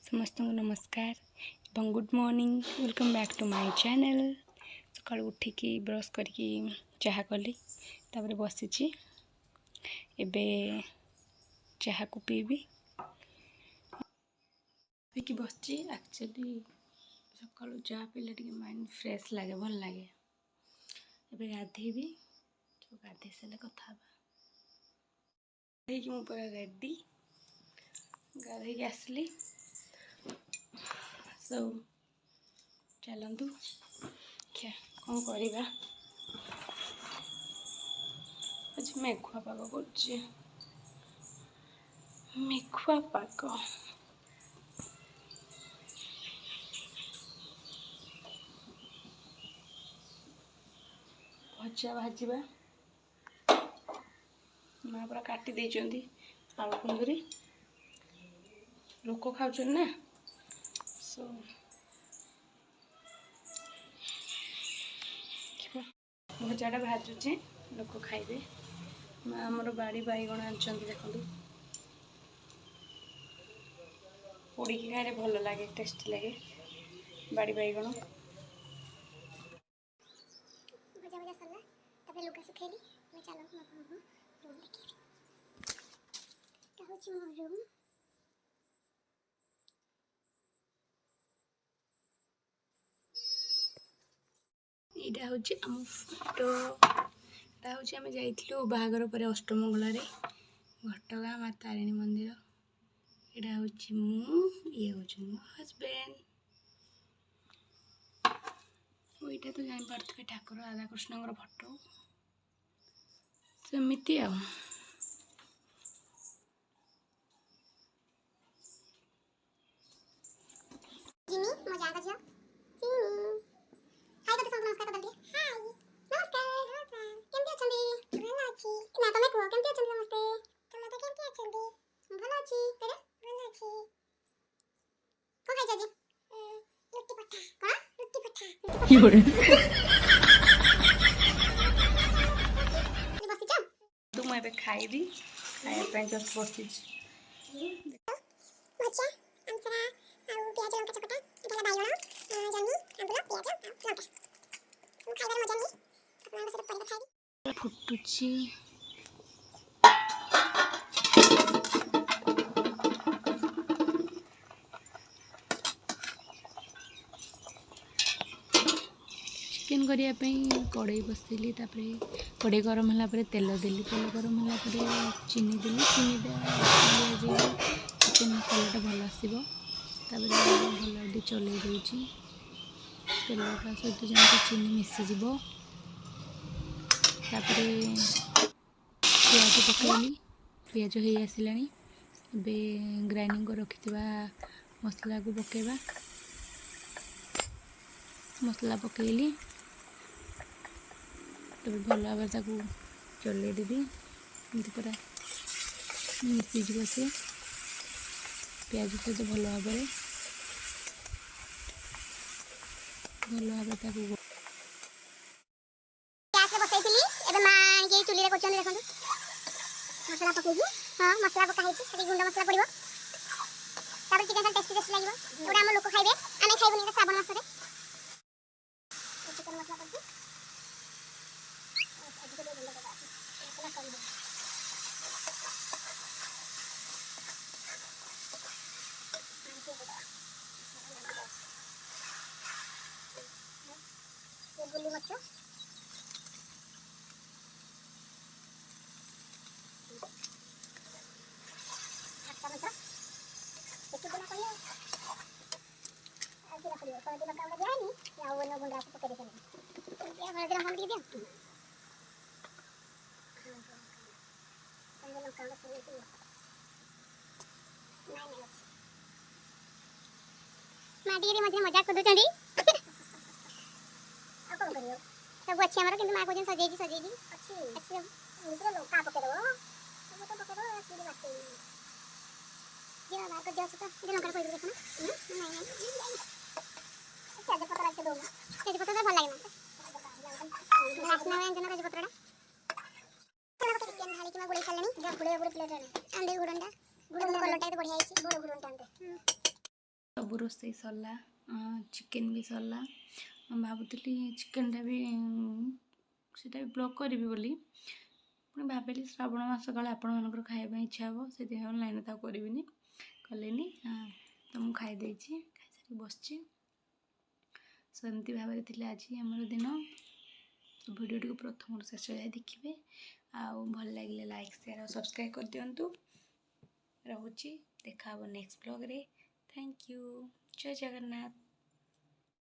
समस्त को नमस्कार एवं good morning welcome back to my channel. सकाल उठिकी ब्रश करके चाह कली तापर बसी एबे चाह को पीबी पीकी बसची। एक्चुअली सकाल चाह पीले टे माइंड फ्रेश लगे भल लगे। एबे गाधेबी तो गाधे सारे कथा मु पूरा रेडी गाधे आसली सब चलतु क्या कौन करवा। आज मेघुआ पाग कर मेघुआ पाग भजा भाजवा माँ पूरा काटी देती आलू कुंदरी लोक खाऊ ना सो भजाटा भाजुचे लोक खाइबे। माँ आमर बाड़ी बैगण आनिछंती देखो पोड़ी खाए भल लगे टेस्टी लगे बाड़ी बैगण। भजा भजा सरला तबे लुगा सुखेली मैं चलो रूम देखी ता होची मोर रूम। एटा होची आम फोटो एटा होची आमे जाइथिलु बाहागर पर अष्टमंगल घटगाँ माँ तारिणी मंदिर। एटा होची मु ये होची मो हस्बैंड ओइटा तो जानि पारथबे ठाकुर राधा कृष्णଙ୍କର फोटो सेमिति आ जिमी मजा आगा जियो जिमी हाय तो नमस्कार कर दिए हाय नमस्कार नमस्कार केमती अछंदी भलो अछि ना तमे को केमती अछंदी नमस्ते तमे तो केमती अछंदी भलो अछि तेरे भलो अछि को खाइ जाजी लुट्टी पट्टा कोन लुट्टी पट्टा योरे बसी जा तुम एबे खाइबी खाया पे जस्ट बसी मचा अंतरा आउ प्याज लंका चकटा भला बाइगण जन्नी आंबुला प्याज लंका हम खाइबार मजा नहीं अपना से परिबा खाइबी फुटुची चिकेन करिया पई कड़ाई बसैली तापरे कड़ाई गरम होला परे तेल देली तेल गरम होला परे चीनी देली चीनी चिकेन कलरटा भल आसो तापरे भल चलै दूची तेलटा सहित जमी चीनी मिसीज तापरे पियाज पकईली पियाज हो आसला बे ग्राइंडिंग कर रखि मसला को पकेबा मसला पकईली तब भल भाव चलै देवी पूरा मिसीज से पियाज सहित भल भाव मसला पकईबी हाँ मसला पका गुंड मसला पड़ो तापर चिकेन टेस्टी टेस्टी लगे एटा आम लोक खाइबे आमे खाइबनी श्रावण मास चिकेन मसला पड़ती गुल्ली मरच माटी मझे मजाक कर सब अच्छी हमारा किंतु माँ को सजे अच्छी अच्छी पूरा लंका पके दो सब तो पके दो पूरी बात ये मार कर दिया तो ये लंका कोई देखो ना नहीं तेज पत्ता से दो तेज पत्ता भल लगे ना वासना में जन तेज पत्ता चिकेन ढाली की मैं गोली सालनी जब गुड़े गुड़े प्लेट रे आंदे गुड़ंडा कलर टाइप बढ़िया है गुड़ गुड़ंडा आंदे रोसई सरला चिकेन भी सरला भावुली चिकेनटा भी सीटा भी ब्लॉग करी बोली पुणी भाविली श्रावण मास काले आपण खाଇବା इच्छा हे से लाइन तो करी कलेनी तो मुझे खाई खाई बस सेमती भाव में आज आम दिन वीडियो टी प्रथम शेष जाए देखिए आउ भल लगे लाइक शेयर और सब्सक्राइब कर दिंतु रोची देखा नेक्स्ट ब्लॉग रे थैंक यू जय जगन्नाथ।